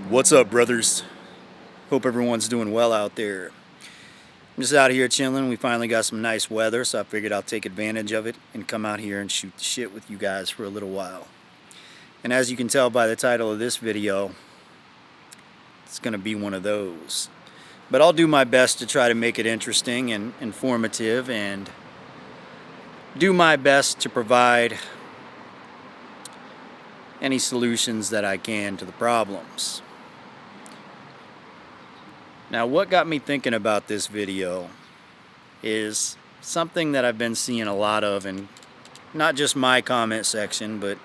What's up, brothers? Hope everyone's doing well out there. I'm just out here chilling. We finally got some nice weather, so I figured I'll take advantage of it and come out here and shoot the shit with you guys for a little while. And as you can tell by the title of this video, it's going to be one of those. But I'll do my best to try to make it interesting and informative and do my best to provide any solutions that I can to the problems. Now, what got me thinking about this video is something that I've been seeing a lot of in not just my comment section, but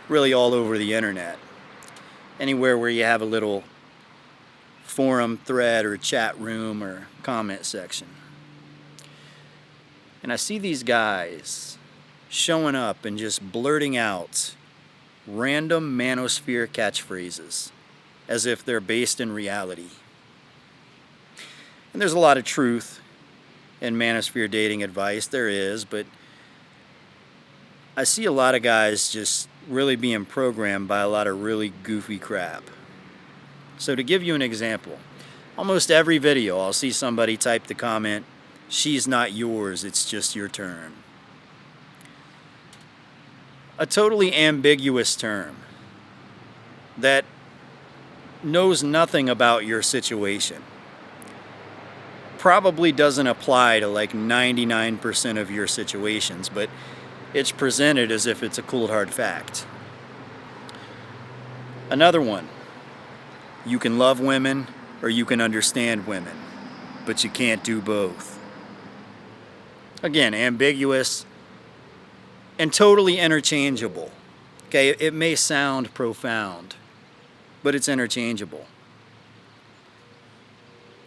really all over the internet. Anywhere where you have a little forum thread or chat room or comment section. And I see these guys showing up and just blurting out random manosphere catchphrases as if they're based in reality. And there's a lot of truth in manosphere dating advice, there is, but I see a lot of guys just really being programmed by a lot of really goofy crap. So to give you an example, almost every video I'll see somebody type the comment, "She's not yours, it's just your turn." A totally ambiguous term that knows nothing about your situation. Probably doesn't apply to like 99% of your situations, but it's presented as if it's a cold hard fact. Another one, you can love women or you can understand women, but you can't do both. Again, ambiguous and totally interchangeable. Okay, it may sound profound, but it's interchangeable.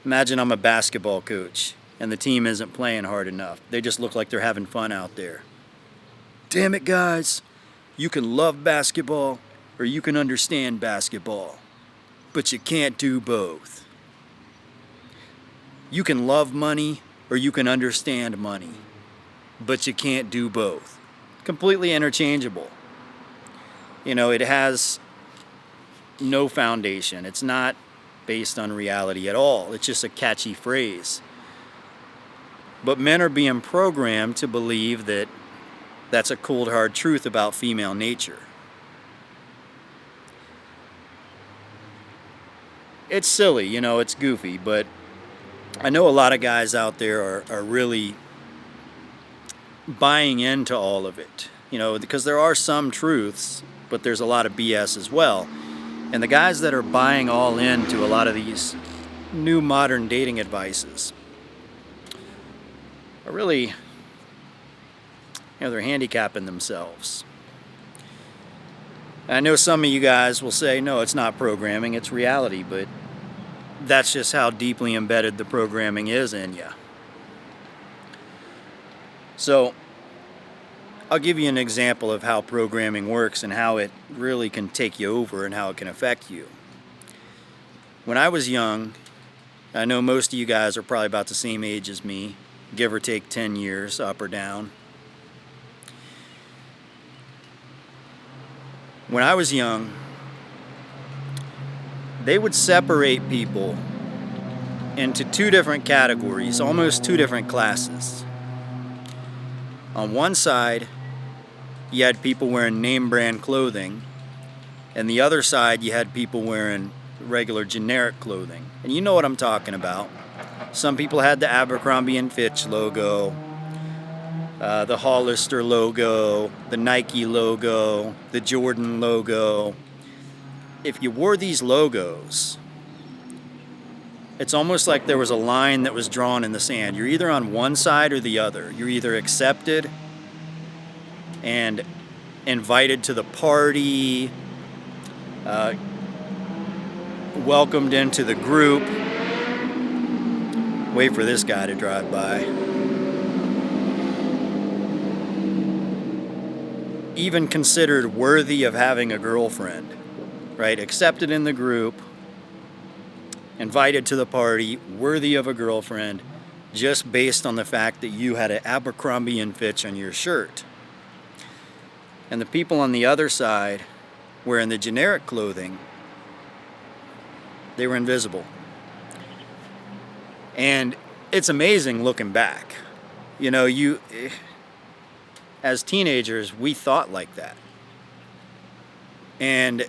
Imagine I'm a basketball coach and the team isn't playing hard enough. They just look like they're having fun out there. Damn it, guys. You can love basketball or you can understand basketball, but you can't do both. You can love money or you can understand money, but you can't do both. Completely interchangeable. You know, it has no foundation. It's not based on reality at all. It's just a catchy phrase. But men are being programmed to believe that that's a cold hard truth about female nature. It's silly, you know, it's goofy, but I know a lot of guys out there are really buying into all of it, you know, because there are some truths, but there's a lot of BS as well. And the guys that are buying all into a lot of these new modern dating advices are really, you know, they're handicapping themselves. And I know some of you guys will say, no, it's not programming, it's reality, but that's just how deeply embedded the programming is in you. So, I'll give you an example of how programming works and how it really can take you over and how it can affect you. When I was young, I know most of you guys are probably about the same age as me, give or take 10 years, up or down. When I was young, they would separate people into two different categories, almost two different classes. On one side, you had people wearing name brand clothing, and the other side you had people wearing regular generic clothing. And you know what I'm talking about. Some people had the Abercrombie and Fitch logo, the Hollister logo, the Nike logo, the Jordan logo. If you wore these logos, it's almost like there was a line that was drawn in the sand. You're either on one side or the other. You're either accepted and invited to the party, welcomed into the group. Wait for this guy to drive by. Even considered worthy of having a girlfriend, right? Accepted in the group, invited to the party, worthy of a girlfriend, just based on the fact that you had an Abercrombie and Fitch on your shirt. And the people on the other side wearing the generic clothing They were invisible. And it's amazing looking back. You know, as teenagers, we thought like that. And,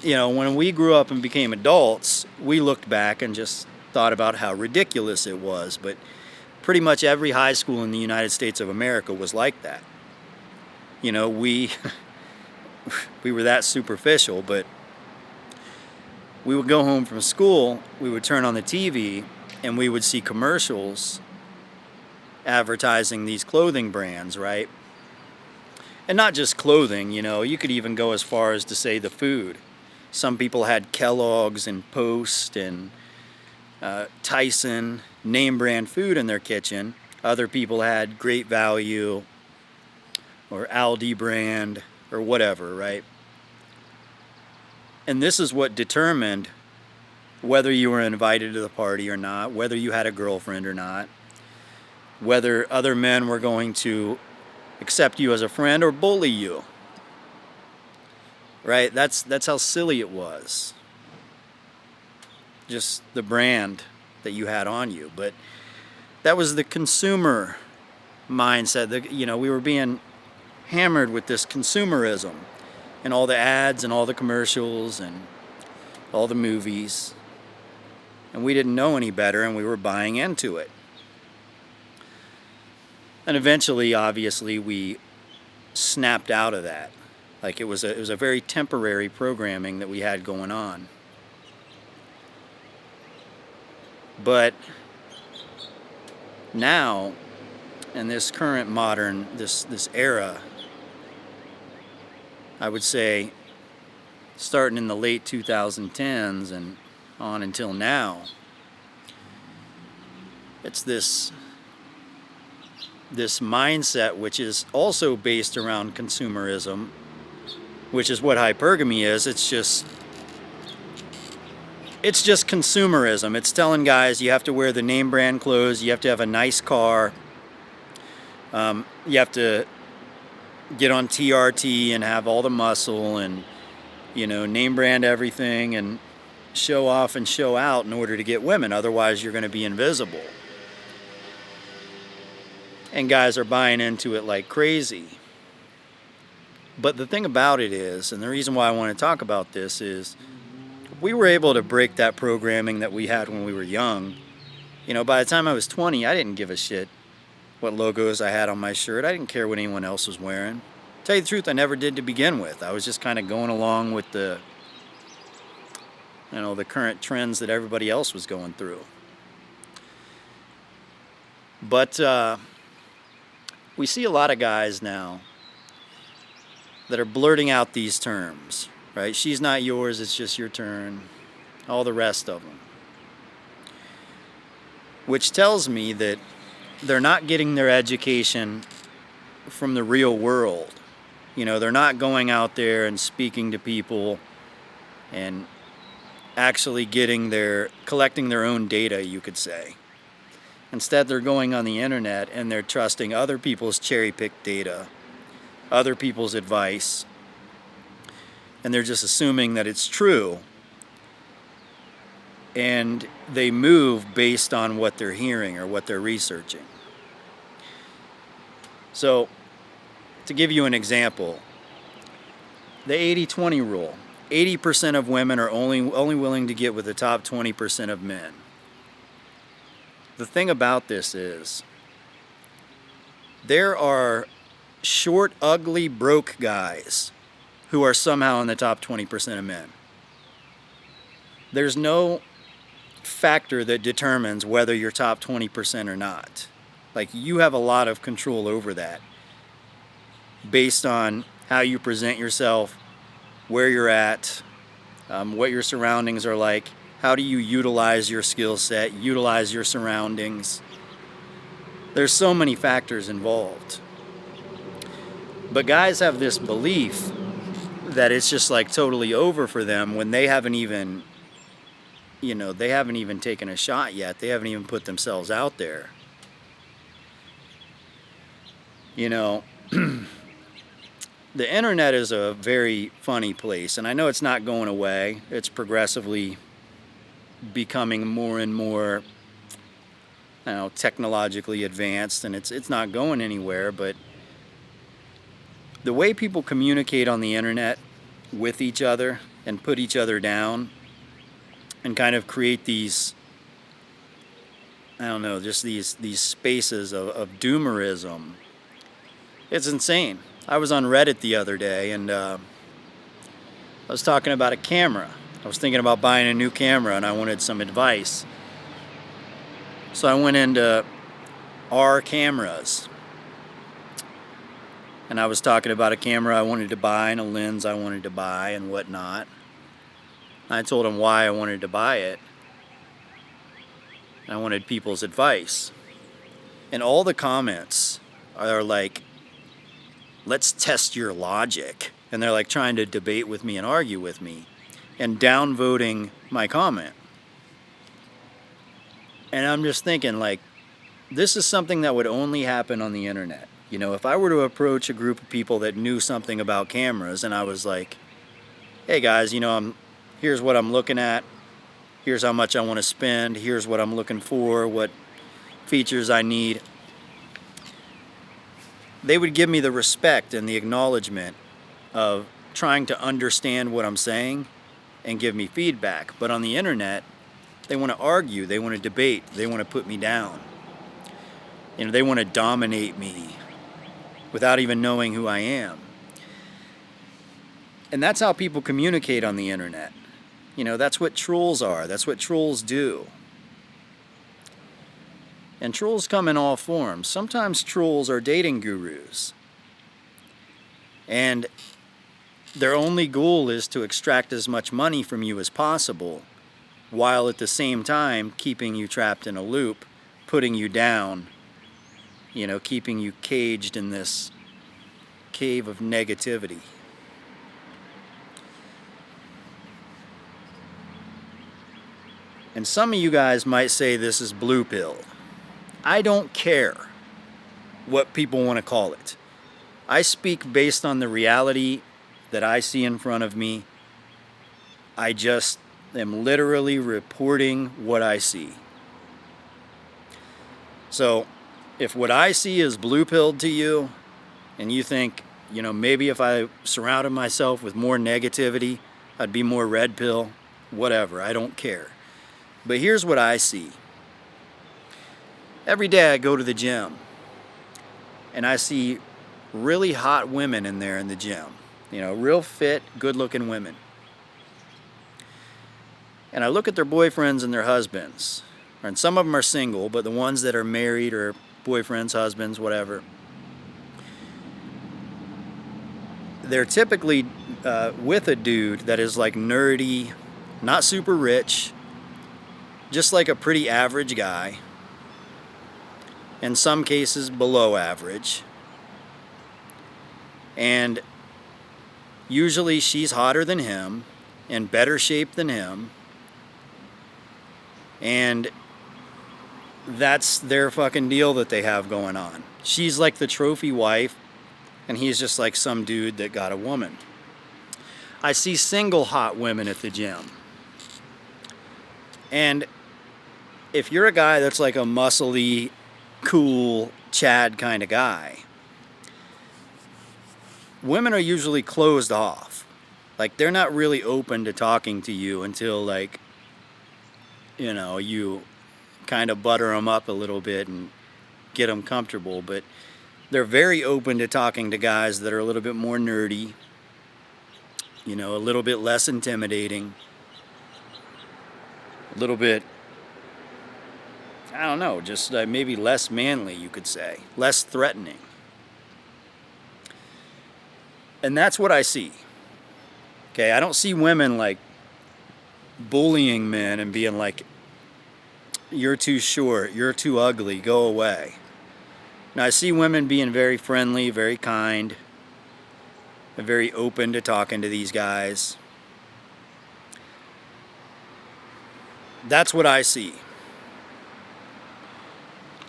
you know, when we grew up and became adults, we looked back and just thought about how ridiculous it was. But pretty much every high school in the United States of America was like that. You know, we were that superficial, but we would go home from school, we would turn on the TV, and we would see commercials advertising these clothing brands, right? And not just clothing, you know, you could even go as far as to say the food. Some people had Kellogg's and Post and Tyson, name brand food in their kitchen. Other people had Great Value or Aldi brand or whatever, right? And this is what determined whether you were invited to the party or not, whether you had a girlfriend or not, whether other men were going to accept you as a friend or bully you. Right? That's how silly it was. Just the brand that you had on you. But that was the consumer mindset. We were being hammered with this consumerism and all the ads and all the commercials and all the movies. And we didn't know any better, and we were buying into it. And eventually, obviously, we snapped out of that. Like it was a very temporary programming that we had going on. But now, in this current modern, this era, I would say, starting in the late 2010s and on until now, it's this mindset which is also based around consumerism, which is what hypergamy is. It's just consumerism. It's telling guys you have to wear the name brand clothes, you have to have a nice car, you have to get on TRT and have all the muscle and, you know, name brand everything and show off and show out in order to get women. Otherwise, you're going to be invisible. And guys are buying into it like crazy. But the thing about it is, and the reason why I want to talk about this is, we were able to break that programming that we had when we were young. You know, by the time I was 20, I didn't give a shit what logos I had on my shirt. I didn't care what anyone else was wearing. To tell you the truth, I never did to begin with. I was just kind of going along with the current trends that everybody else was going through. But we see a lot of guys now that are blurting out these terms, right? She's not yours, it's just your turn. All the rest of them. Which tells me that they're not getting their education from the real world. You know, they're not going out there and speaking to people and actually collecting their own data, you could say. Instead, they're going on the internet and they're trusting other people's cherry-picked data, other people's advice, and they're just assuming that it's true. And they move based on what they're hearing or what they're researching. So, to give you an example, the 80-20 rule. 80% of women are only willing to get with the top 20% of men. The thing about this is, there are short, ugly, broke guys who are somehow in the top 20% of men. There's no factor that determines whether you're top 20% or not. Like, you have a lot of control over that based on how you present yourself, where you're at, what your surroundings are like, how do you utilize your skill set, utilize your surroundings. There's so many factors involved. But guys have this belief that it's just like totally over for them when they haven't even taken a shot yet. They haven't even put themselves out there. You know, the internet is a very funny place, and I know it's not going away. It's progressively becoming more and more, technologically advanced, and it's not going anywhere. But the way people communicate on the internet with each other and put each other down and kind of create these, just these spaces of doomerism, it's insane. I was on Reddit the other day, and I was talking about a camera. I was thinking about buying a new camera, and I wanted some advice. So I went into our cameras, and I was talking about a camera I wanted to buy and a lens I wanted to buy and whatnot. I told him why I wanted to buy it. I wanted people's advice. And all the comments are like, let's test your logic. And they're like trying to debate with me and argue with me and downvoting my comment. And I'm just thinking, like, this is something that would only happen on the internet. If I were to approach a group of people that knew something about cameras and I was like, hey guys, here's what I'm looking at. Here's how much I want to spend. Here's what I'm looking for, what features I need. They would give me the respect and the acknowledgement of trying to understand what I'm saying and give me feedback. But on the internet, they want to argue, they want to debate, they want to put me down. They want to dominate me without even knowing who I am. And that's how people communicate on the internet. That's what trolls are. That's what trolls do. And trolls come in all forms. Sometimes trolls are dating gurus. And their only goal is to extract as much money from you as possible, while at the same time keeping you trapped in a loop, putting you down, keeping you caged in this cave of negativity. And some of you guys might say this is blue pill. I don't care what people want to call it. I speak based on the reality that I see in front of me. I just am literally reporting what I see. So if what I see is blue pilled to you, and you think, maybe if I surrounded myself with more negativity, I'd be more red pill, whatever, I don't care. But here's what I see. Every day I go to the gym, and I see really hot women in there in the gym. Real fit, good-looking women. And I look at their boyfriends and their husbands. And some of them are single, but the ones that are married or boyfriends, husbands, whatever, they're typically with a dude that is like nerdy, not super rich, just like a pretty average guy, in some cases below average. And usually she's hotter than him, in better shape than him, and that's their fucking deal that they have going on. She's like the trophy wife, and he's just like some dude that got a woman. I see single hot women at the gym. And if you're a guy that's like a muscly, cool, Chad kind of guy, women are usually closed off. Like, they're not really open to talking to you until, like, you kind of butter them up a little bit and get them comfortable. But they're very open to talking to guys that are a little bit more nerdy, a little bit less intimidating, a little bit, I don't know, just maybe less manly, you could say, less threatening. And that's what I see. Okay, I don't see women like bullying men and being like, you're too short, you're too ugly, go away. Now I see women being very friendly, very kind, and very open to talking to these guys. That's what I see.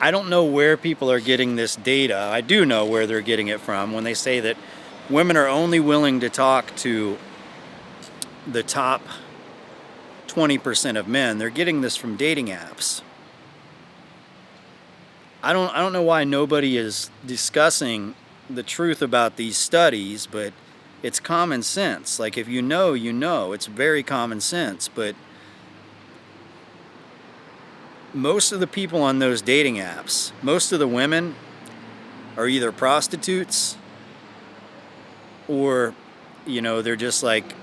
I don't know where people are getting this data. I do know where they're getting it from when they say that women are only willing to talk to the top 20% of men. They're getting this from dating apps. I don't know why nobody is discussing the truth about these studies, but it's common sense. Like, if you know, you know. It's very common sense. But most of the people on those dating apps, most of the women are either prostitutes or, you know, they're just like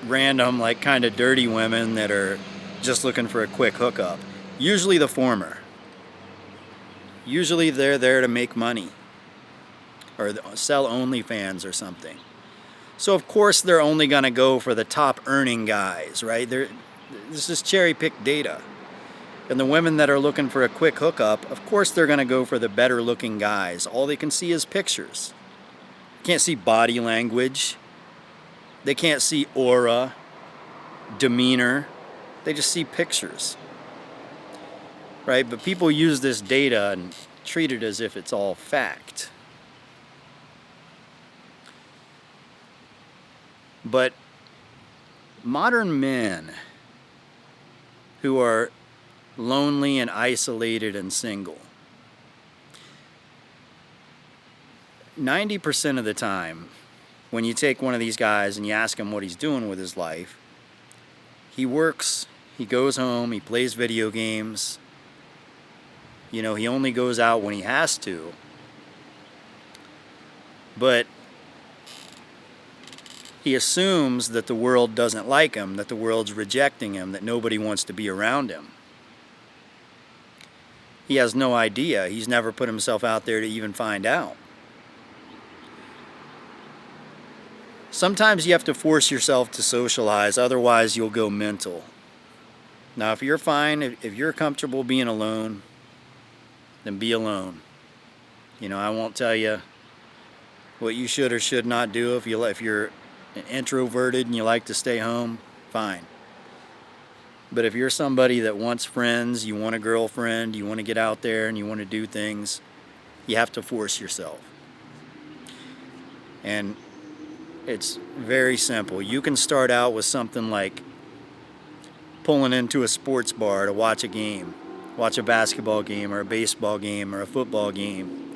random, like kind of dirty women that are just looking for a quick hookup. Usually the former. Usually they're there to make money or sell OnlyFans or something. So of course they're only going to go for the top earning guys, right? This is cherry-picked data. And the women that are looking for a quick hookup, of course they're going to go for the better looking guys. All they can see is pictures. Can't see body language. They can't see aura, demeanor. They just see pictures. Right? But people use this data and treat it as if it's all fact. But modern men who are lonely and isolated and single, 90% of the time, when you take one of these guys and you ask him what he's doing with his life, he works, he goes home, he plays video games. You know, he only goes out when he has to. But he assumes that the world doesn't like him, that the world's rejecting him, that nobody wants to be around him. He has no idea. He's never put himself out there to even find out. Sometimes you have to force yourself to socialize, otherwise you'll go mental. Now, if you're fine, if you're comfortable being alone, then be alone. You know, I won't tell you what you should or should not do. If you're introverted and you like to stay home, fine. But if you're somebody that wants friends, you want a girlfriend, you want to get out there and you want to do things, you have to force yourself. And it's very simple. You can start out with something like pulling into a sports bar to watch a game. Watch a basketball game or a baseball game or a football game.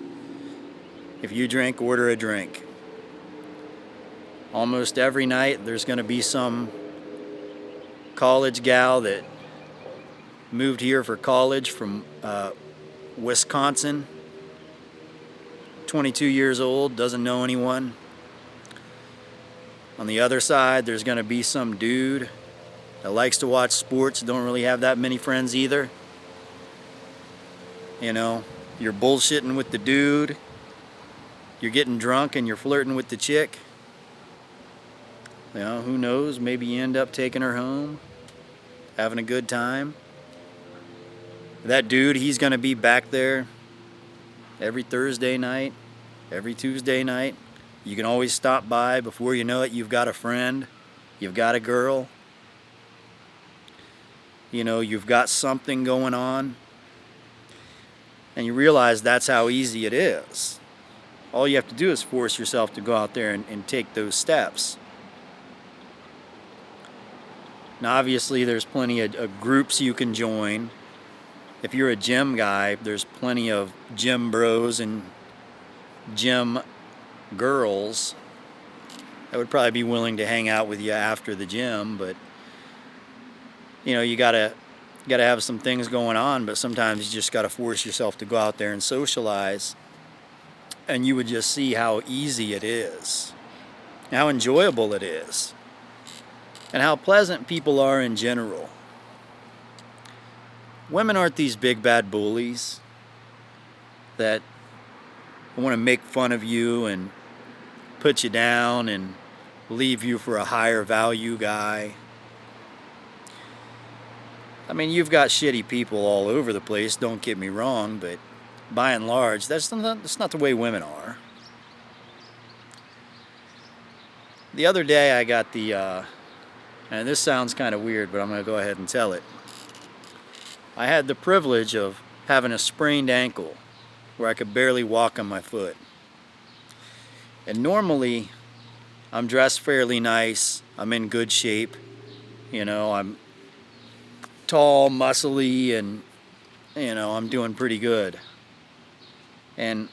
If you drink, order a drink. Almost every night there's going to be some college gal that moved here for college from Wisconsin, 22 years old, doesn't know anyone. On the other side, there's going to be some dude that likes to watch sports, don't really have that many friends either. You know, you're bullshitting with the dude, you're getting drunk and you're flirting with the chick. You know, who knows, maybe you end up taking her home, having a good time. That dude, he's going to be back there every Thursday night, every Tuesday night. You can always stop by. Before you know it, you've got a friend, you've got a girl. You know, you've got something going on. And you realize that's how easy it is. All you have to do is force yourself to go out there and take those steps. Now, obviously, there's plenty of groups you can join. If you're a gym guy, there's plenty of gym bros and gym girls that would probably be willing to hang out with you after the gym. But, you know, you gotta have some things going on, but sometimes you just gotta force yourself to go out there and socialize, and you would just see how easy it is, how enjoyable it is, and how pleasant people are in general. Women aren't these big bad bullies that want to make fun of you and put you down and leave you for a higher value guy. I mean, you've got shitty people all over the place, don't get me wrong, but by and large, that's not the way women are. The other day I got and this sounds kind of weird, but I'm going to go ahead and tell it. I had the privilege of having a sprained ankle where I could barely walk on my foot. And normally, I'm dressed fairly nice, I'm in good shape, I'm tall, muscly, and, I'm doing pretty good. And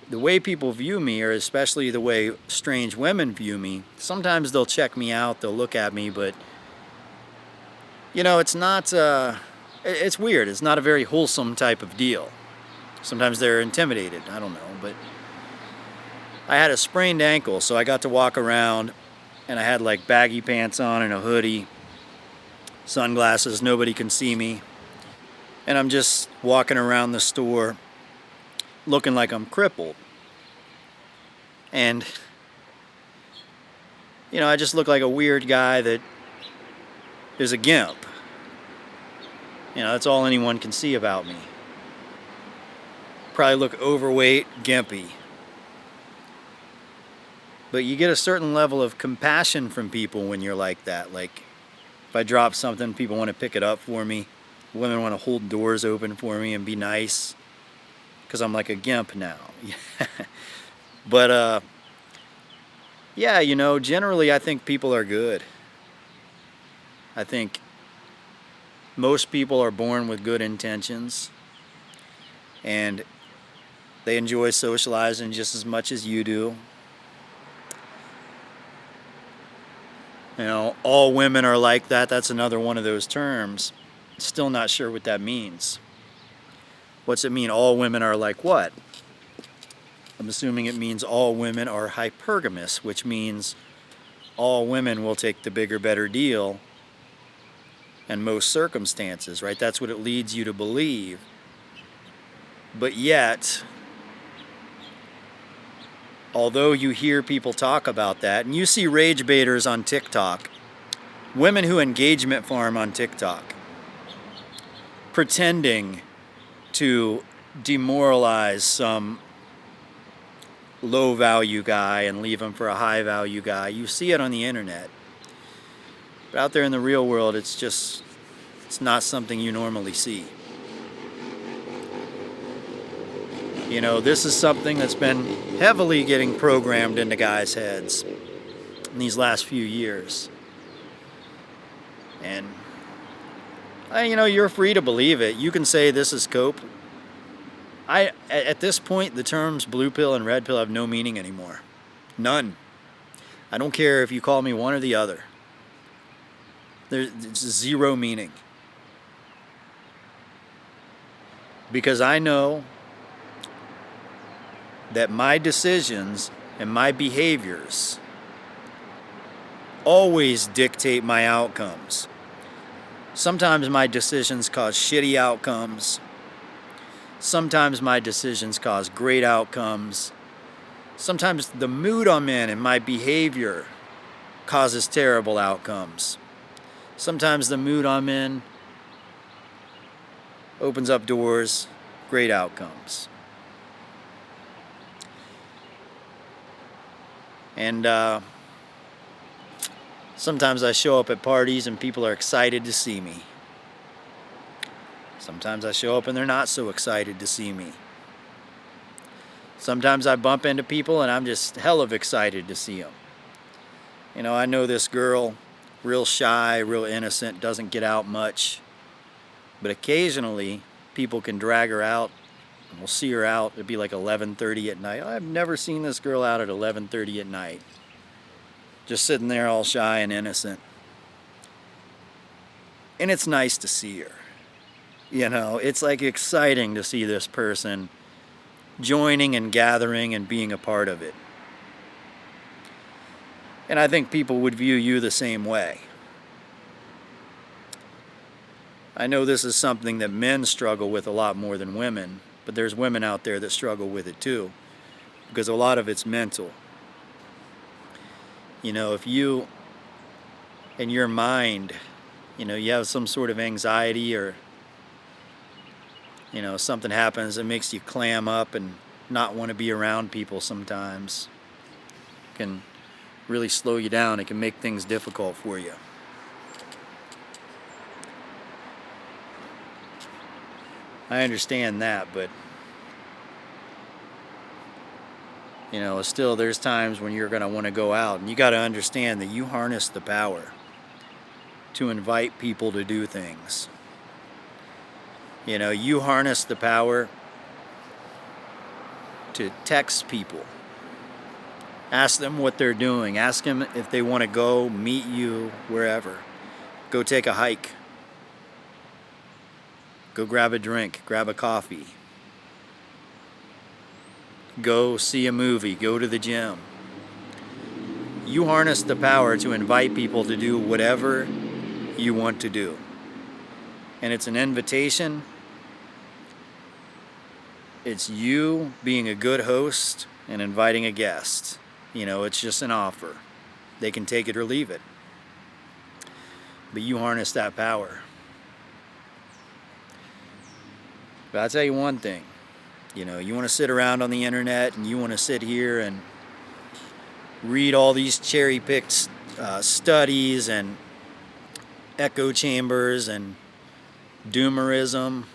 the way people view me, or especially the way strange women view me, sometimes they'll check me out, they'll look at me, but, it's not, it's weird. It's not a very wholesome type of deal. Sometimes they're intimidated. I don't know, but I had a sprained ankle, so I got to walk around, and I had like baggy pants on and a hoodie, sunglasses, nobody can see me, and I'm just walking around the store looking like I'm crippled. And, I just look like a weird guy that is a gimp. That's all anyone can see about me. Probably look overweight, gimpy. But you get a certain level of compassion from people when you're like that. Like, if I drop something, people want to pick it up for me. Women want to hold doors open for me and be nice. Because I'm like a gimp now. But, yeah, generally I think people are good. I think most people are born with good intentions. And they enjoy socializing just as much as you do. All women are like that. That's another one of those terms. Still not sure what that means. What's it mean, all women are like what? I'm assuming it means all women are hypergamous, which means all women will take the bigger, better deal in most circumstances, right? That's what it leads you to believe. But yet, although you hear people talk about that, and you see rage baiters on TikTok, women who engagement farm on TikTok, pretending to demoralize some low-value guy and leave him for a high-value guy. You see it on the internet. But out there in the real world, it's not something you normally see. This is something that's been heavily getting programmed into guys' heads in these last few years. And, you're free to believe it. You can say this is cope. At this point, the terms blue pill and red pill have no meaning anymore. None. I don't care if you call me one or the other. There's zero meaning. Because I know that my decisions and my behaviors always dictate my outcomes. Sometimes my decisions cause shitty outcomes. Sometimes my decisions cause great outcomes. Sometimes the mood I'm in and my behavior causes terrible outcomes. Sometimes the mood I'm in opens up doors, great outcomes. And sometimes I show up at parties and people are excited to see me. Sometimes I show up and they're not so excited to see me. Sometimes I bump into people and I'm just hell of excited to see them. I know this girl, real shy, real innocent, doesn't get out much. But occasionally, people can drag her out, and we'll see her out. It'd be like 11:30 at night. I've never seen this girl out at 11:30 at night. Just sitting there all shy and innocent. And it's nice to see her. It's like exciting to see this person joining and gathering and being a part of it. And I think people would view you the same way. I know this is something that men struggle with a lot more than women, but there's women out there that struggle with it too, because a lot of it's mental. If you, in your mind, you have some sort of anxiety or, something happens that makes you clam up and not want to be around people sometimes, it can really slow you down. It can make things difficult for you. I understand that, but still there's times when you're going to want to go out, and you got to understand that you harness the power. to invite people to do things. You know, you harness the power to text people. Ask them what they're doing. Ask them if they want to go meet you wherever. Go take a hike. Go grab a drink, grab a coffee. Go see a movie, go to the gym. You harness the power to invite people to do whatever you want to do. And it's an invitation. It's you being a good host and inviting a guest. You know, it's just an offer. They can take it or leave it. But you harness that power. But I'll tell you one thing. You know, you want to sit around on the internet and you want to sit here and read all these cherry-picked studies and echo chambers and doomerism.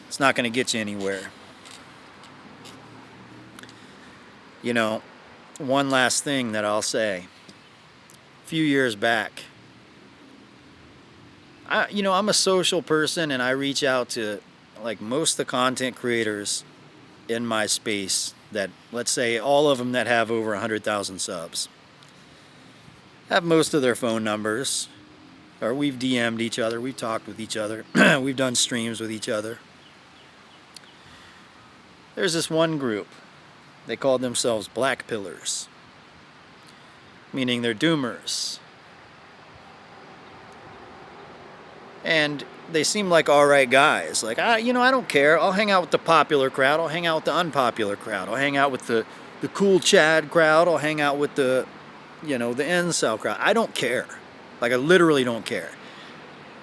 It's not going to get you anywhere. You know, one last thing that I'll say. A few years back, I'm a social person and I reach out to like most of the content creators in my space that, let's say, all of them that have over 100,000 subs. Have most of their phone numbers, or we've DM'd each other, we've talked with each other, we've done streams with each other. There's this one group, they called themselves Black Pillars, meaning they're doomers. And they seem like alright guys. Like, I don't care. I'll hang out with the popular crowd. I'll hang out with the unpopular crowd. I'll hang out with the cool Chad crowd. I'll hang out with the incel crowd. I don't care. Like, I literally don't care.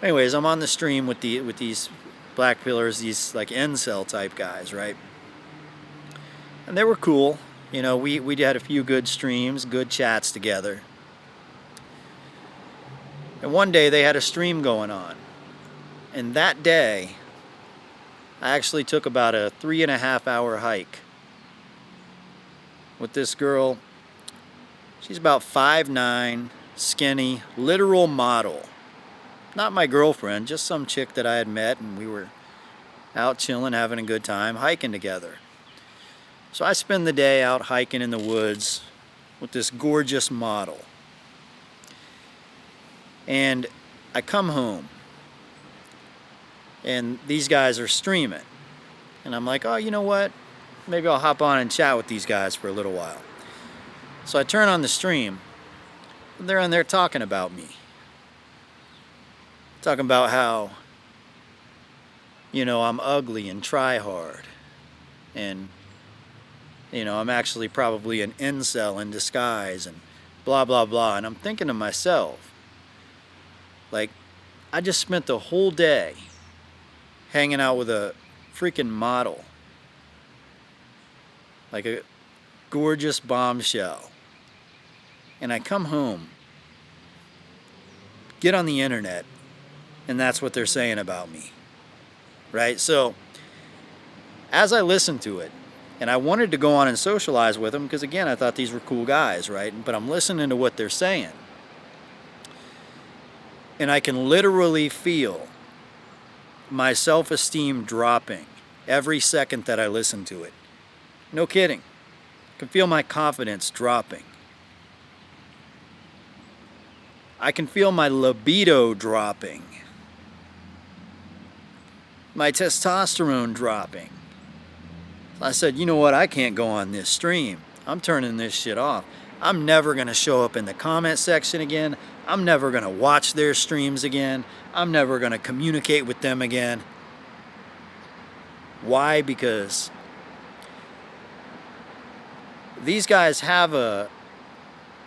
Anyways, I'm on the stream with these Black Pillars, these like incel type guys, right? And they were cool. You know, we had a few good streams, good chats together. And one day they had a stream going on. And that day, I actually took about a 3.5 hour hike with this girl. She's about 5'9", skinny, literal model. Not my girlfriend, just some chick that I had met, and we were out chilling, having a good time, hiking together. So I spend the day out hiking in the woods with this gorgeous model. And I come home. And these guys are streaming. And I'm like, oh, you know what? Maybe I'll hop on and chat with these guys for a little while. So I turn on the stream. And they're on there talking about me. Talking about how, I'm ugly and try hard. And, I'm actually probably an incel in disguise and blah, blah, blah. And I'm thinking to myself, like, I just spent the whole day hanging out with a freaking model. Like a gorgeous bombshell. And I come home, get on the internet, and that's what they're saying about me. Right? So, as I listened to it, and I wanted to go on and socialize with them, because again, I thought these were cool guys, right? But I'm listening to what they're saying. And I can literally feel my self-esteem dropping every second that I listen to it. No kidding. I can feel my confidence dropping. I can feel my libido dropping. My testosterone dropping. I said, you know what? I can't go on this stream. I'm turning this shit off. I'm never going to show up in the comment section again. I'm never going to watch their streams again. I'm never going to communicate with them again. Why? Because these guys have a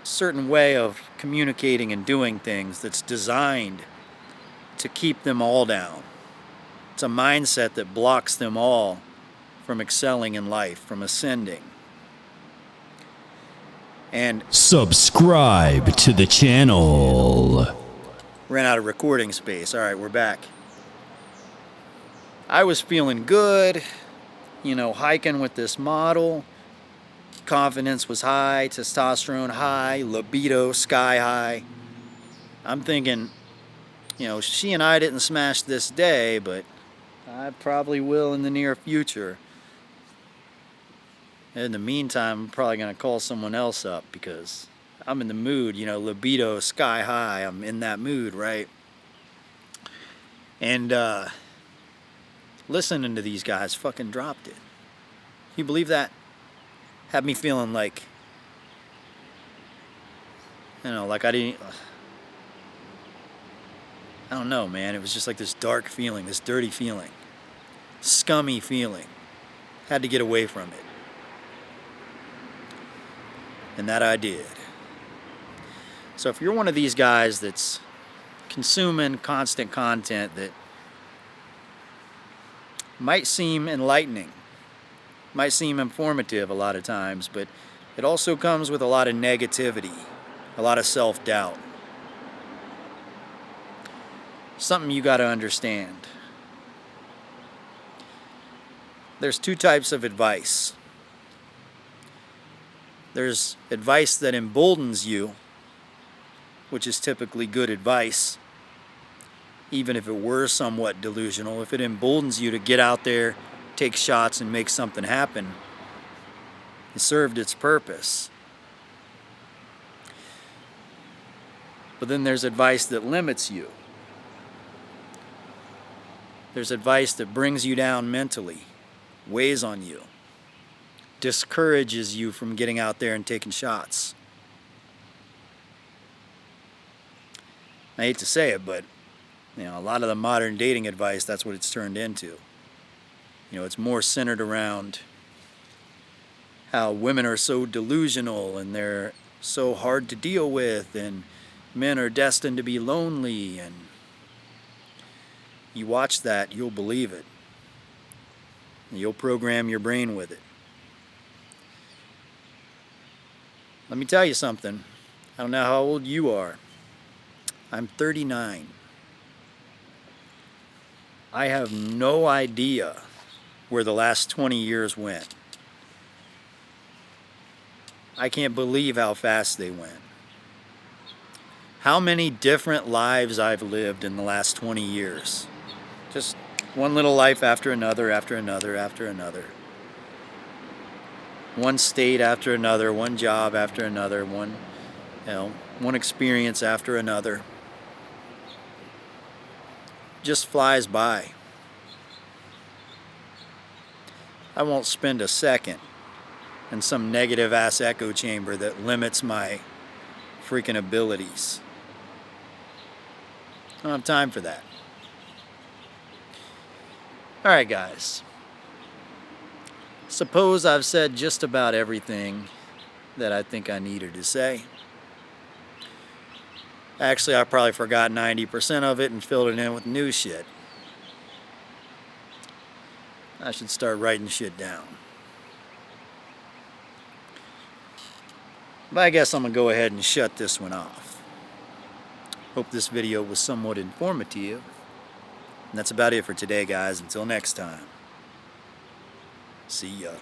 certain way of communicating and doing things that's designed to keep them all down. It's a mindset that blocks them all from excelling in life, from ascending. And subscribe to the channel. Ran out of recording space. All right, we're back. I was feeling good, hiking with this model. Confidence was high, testosterone high, libido sky high. I'm thinking, she and I didn't smash this day, but I probably will in the near future. In the meantime, I'm probably going to call someone else up because I'm in the mood, libido sky high. I'm in that mood, right? And listening to these guys fucking dropped it. You believe that? Had me feeling like, like I don't know, man. It was just like this dark feeling, this dirty feeling, scummy feeling. Had to get away from it. And that I did. So if you're one of these guys that's consuming constant content that might seem enlightening, might seem informative a lot of times, but it also comes with a lot of negativity, a lot of self-doubt. Something you got to understand. There's two types of advice. There's advice that emboldens you, which is typically good advice, even if it were somewhat delusional. If it emboldens you to get out there, take shots, and make something happen, it served its purpose. But then there's advice that limits you. There's advice that brings you down mentally, weighs on you, discourages you from getting out there and taking shots. I hate to say it, but a lot of the modern dating advice, that's what it's turned into. It's more centered around how women are so delusional and they're so hard to deal with, and men are destined to be lonely, and you watch that, you'll believe it. And you'll program your brain with it. Let me tell you something. I don't know how old you are. I'm 39. I have no idea where the last 20 years went. I can't believe how fast they went. How many different lives I've lived in the last 20 years. Just one little life after another, after another, after another. One state after another, one job after another, one experience after another. Just flies by. I won't spend a second in some negative ass echo chamber that limits my freaking abilities. I don't have time for that. Alright, guys. Suppose I've said just about everything that I think I needed to say. Actually, I probably forgot 90% of it and filled it in with new shit. I should start writing shit down. But I guess I'm going to go ahead and shut this one off. Hope this video was somewhat informative. And that's about it for today, guys. Until next time. See ya.